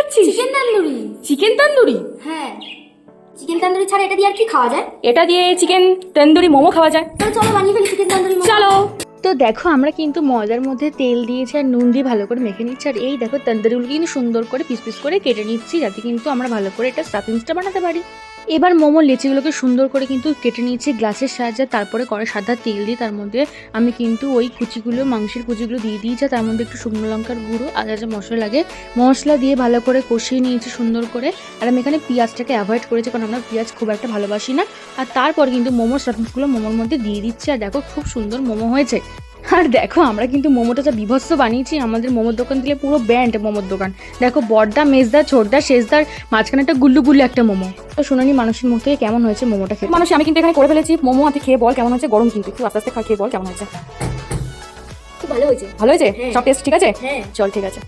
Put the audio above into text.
খাচ্ছিস? Chicken tandoori. Chicken tandoori? হ্যাঁ, chicken tandoori ছাড়া এটা দিয়ে আর কি খাওয়া যায়? এটা দিয়ে চিকেন তন্দুরি মোমো খাওয়া যায়। তাহলে চলো বানিয়ে ফেলি চিকেন তন্দুরি মোমো। চলো। তো দেখো আমরা কিন্তু ময়দার মধ্যে তেল দিয়েছি আর নুন দিয়ে ভালো করে মেখে নিচ্ছি। আর এই দেখো তন্দুরিগুলো কিন্তু সুন্দর করে পিস পিস করে কেটে নিচ্ছি, যাতে কিন্তু আমরা ভালো করে এটা স্টাফিংসটা বানাতে পারি। এবার মোমোর লেচিগুলোকে সুন্দর করে কিন্তু কেটে নিয়েছি গ্লাসের সাহায্যে। তারপরে করে সাদা তেল দিয়ে তার মধ্যে আমি কিন্তু ওই কুচিগুলো, মাংসের কুচিগুলো দিয়ে দিয়েছি। তার মধ্যে একটু শুকনো লঙ্কার গুঁড়ো, আদা যা মশলা লাগে মশলা দিয়ে ভালো করে কষিয়ে নিয়েছি সুন্দর করে। আর আমি এখানে পেঁয়াজটাকে অ্যাভয়েড করেছি, কারণ আমরা পেঁয়াজ খুব একটা ভালোবাসি না। আর তারপর কিন্তু মোমোর স্টাফিংসগুলো মোমোর মধ্যে দিয়ে দিচ্ছি। আর দেখো খুব সুন্দর মোমো হয়েছে। আর দেখো আমরা কিন্তু মোমোটা যা বিভৎস বানিয়েছি, আমাদের মোমোর দোকান থেকে পুরো ব্যান্ড মোমোর দোকান। দেখো বড়দা, মেজদা, ছোটদা, শেষদার মাঝখানে একটা গুল্লু গুল্লু একটা মোমো। তো শুনানি মানুষের মুখ থেকে কেমন হয়েছে মোমোটা খেয়ে। মানুষ আমি কিন্তু এখানে করে ফেলেছি মোমো, আতে খেয়ে বল কেমন হয়েছে। গরম কিন্তু একটু আস্তে আস্তে খেয়ে বল কেমন হয়েছে। খুব ভালো হয়েছে। ভালো হয়েছে? হ্যাঁ। সব টেস্ট ঠিক আছে? হ্যাঁ। চল ঠিক আছে।